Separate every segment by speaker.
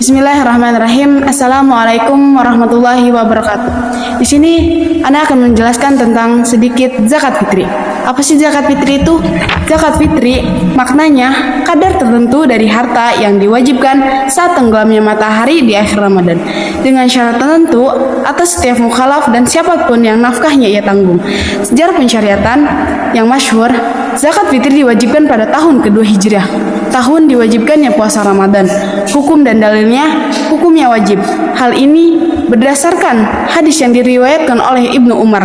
Speaker 1: Bismillahirrahmanirrahim. Assalamualaikum warahmatullahi wabarakatuh. Di sini Ana akan menjelaskan tentang sedikit zakat fitri. Apa sih zakat fitri itu? Zakat fitri maknanya kadar tertentu dari harta yang diwajibkan saat tenggelamnya matahari di akhir Ramadan dengan syarat tertentu atas setiap mukhalaf dan siapapun yang nafkahnya ia tanggung. Sejarah pensyariatan yang masyhur, zakat fitri diwajibkan pada tahun kedua Hijriah, tahun diwajibkannya puasa Ramadan. Hukum dan dalilnya, hukumnya wajib. Hal ini berdasarkan hadis yang diriwayatkan oleh Ibnu Umar,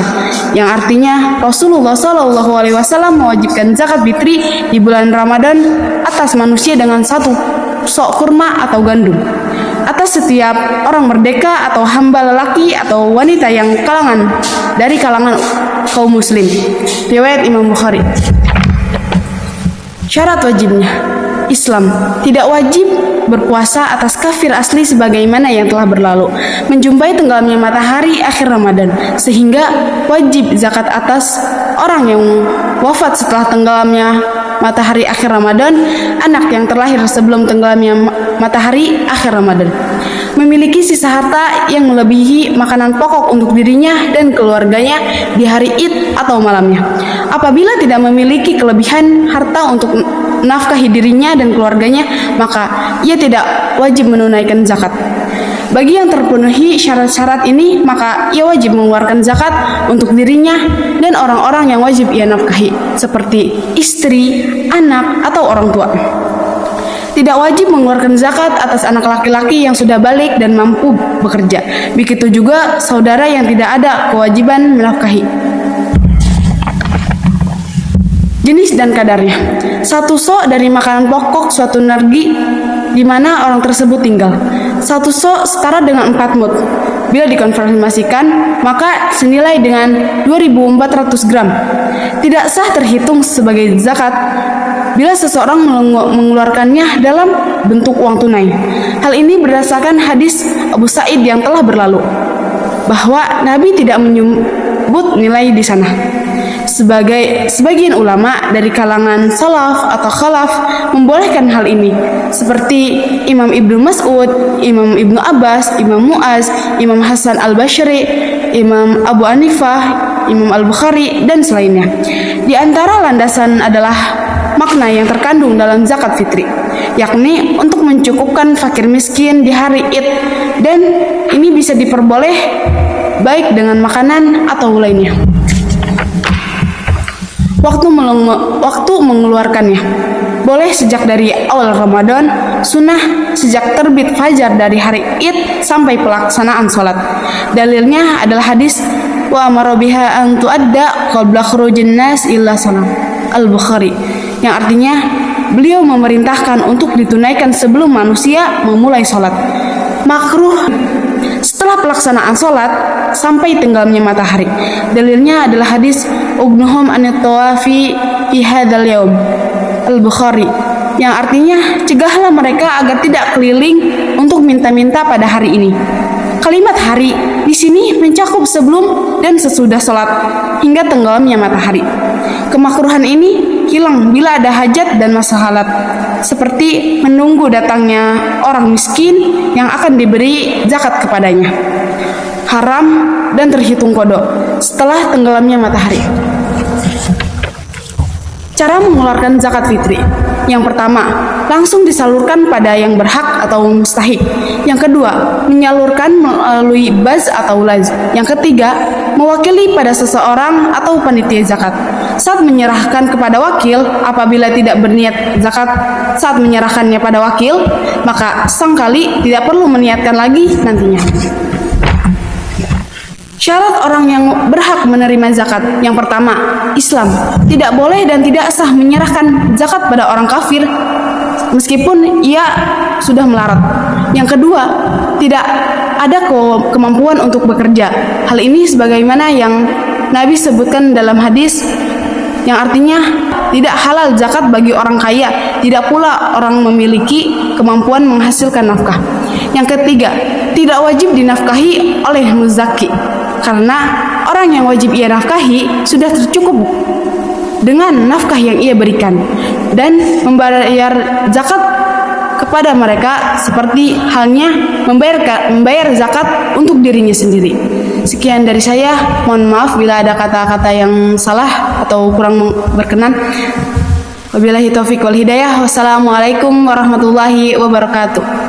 Speaker 1: yang artinya Rasulullah SAW mewajibkan zakat fitri di bulan Ramadan atas manusia dengan satu sok kurma atau gandum, atas setiap orang merdeka atau hamba lelaki atau wanita yang dari kalangan kaum muslim. Riwayat Imam Bukhari. Syarat wajibnya, Islam tidak wajib berpuasa atas kafir asli sebagaimana yang telah berlalu, menjumpai tenggelamnya matahari akhir Ramadan, sehingga wajib zakat atas orang yang wafat setelah tenggelamnya matahari akhir Ramadan, anak yang terlahir sebelum tenggelamnya matahari akhir Ramadan, memiliki sisa harta yang melebihi makanan pokok untuk dirinya dan keluarganya di hari Id atau malamnya. Apabila tidak memiliki kelebihan harta untuk nafkahi dirinya dan keluarganya, maka ia tidak wajib menunaikan zakat. Bagi yang terpenuhi syarat-syarat ini, maka ia wajib mengeluarkan zakat untuk dirinya dan orang-orang yang wajib ia nafkahi, seperti istri, anak, atau orang tua. Tidak wajib mengeluarkan zakat atas anak laki-laki yang sudah balik dan mampu bekerja. Begitu juga saudara yang tidak ada kewajiban menafkahi. Jenis dan kadarnya. Satu sok dari makanan pokok suatu negeri di mana orang tersebut tinggal. Satu sok setara dengan 4 mud. Bila dikonfirmasikan, maka senilai dengan 2.400 gram. Tidak sah terhitung sebagai zakat bila seseorang mengeluarkannya dalam bentuk uang tunai. Hal ini berdasarkan hadis Abu Sa'id yang telah berlalu, bahwa Nabi tidak menyebut nilai di sana. Sebagian ulama dari kalangan salaf atau khalaf membolehkan hal ini, seperti Imam Ibnu Mas'ud, Imam Ibnu Abbas, Imam Mu'az, Imam Hasan al-Basri, Imam Abu Hanifah, Imam al-Bukhari, dan selainnya. Di antara landasan adalah makna yang terkandung dalam zakat fitri, yakni untuk mencukupkan fakir miskin di hari Id, dan ini bisa diperboleh baik dengan makanan atau lainnya. Waktu mengeluarkannya boleh sejak dari awal Ramadan, sunnah sejak terbit fajar dari hari Id sampai pelaksanaan sholat. Dalilnya adalah hadis wa amara biha an tuadda qabla khurujin nas illa salam, Al-Bukhari, yang artinya beliau memerintahkan untuk ditunaikan sebelum manusia memulai sholat. Makruh setelah pelaksanaan sholat sampai tenggelamnya matahari. Dalilnya adalah hadis Ugnuhum anit tawafi fi hadzal yaum, Al-Bukhari, yang artinya cegahlah mereka agar tidak keliling untuk minta-minta pada hari ini. Kalimat hari di sini mencakup sebelum dan sesudah sholat hingga tenggelamnya matahari. Kemakruhan ini hilang bila ada hajat dan maslahat, seperti menunggu datangnya orang miskin yang akan diberi zakat kepadanya. Haram dan terhitung kodok setelah tenggelamnya matahari. Cara mengeluarkan zakat fitri. Yang pertama, langsung disalurkan pada yang berhak atau mustahik. Yang kedua, menyalurkan melalui baz atau laz. Yang ketiga, mewakili pada seseorang atau panitia zakat. Saat menyerahkan kepada wakil, apabila tidak berniat zakat saat menyerahkannya pada wakil, maka sangkali tidak perlu meniatkan lagi nantinya. Syarat orang yang berhak menerima zakat. Yang pertama, Islam. Tidak boleh dan tidak sah menyerahkan zakat pada orang kafir meskipun ia sudah melarat. Yang kedua, tidak ada kemampuan untuk bekerja. Hal ini sebagaimana yang Nabi sebutkan dalam hadis, yang artinya tidak halal zakat bagi orang kaya, tidak pula orang memiliki kemampuan menghasilkan nafkah. Yang ketiga, tidak wajib dinafkahi oleh muzaki, karena orang yang wajib ia nafkahi sudah tercukup dengan nafkah yang ia berikan, dan membayar zakat kepada mereka seperti halnya membayar zakat untuk dirinya sendiri. Sekian dari saya, mohon maaf bila ada kata-kata yang salah atau kurang berkenan. Wabillahi taufiq wal hidayah. Wassalamualaikum warahmatullahi wabarakatuh.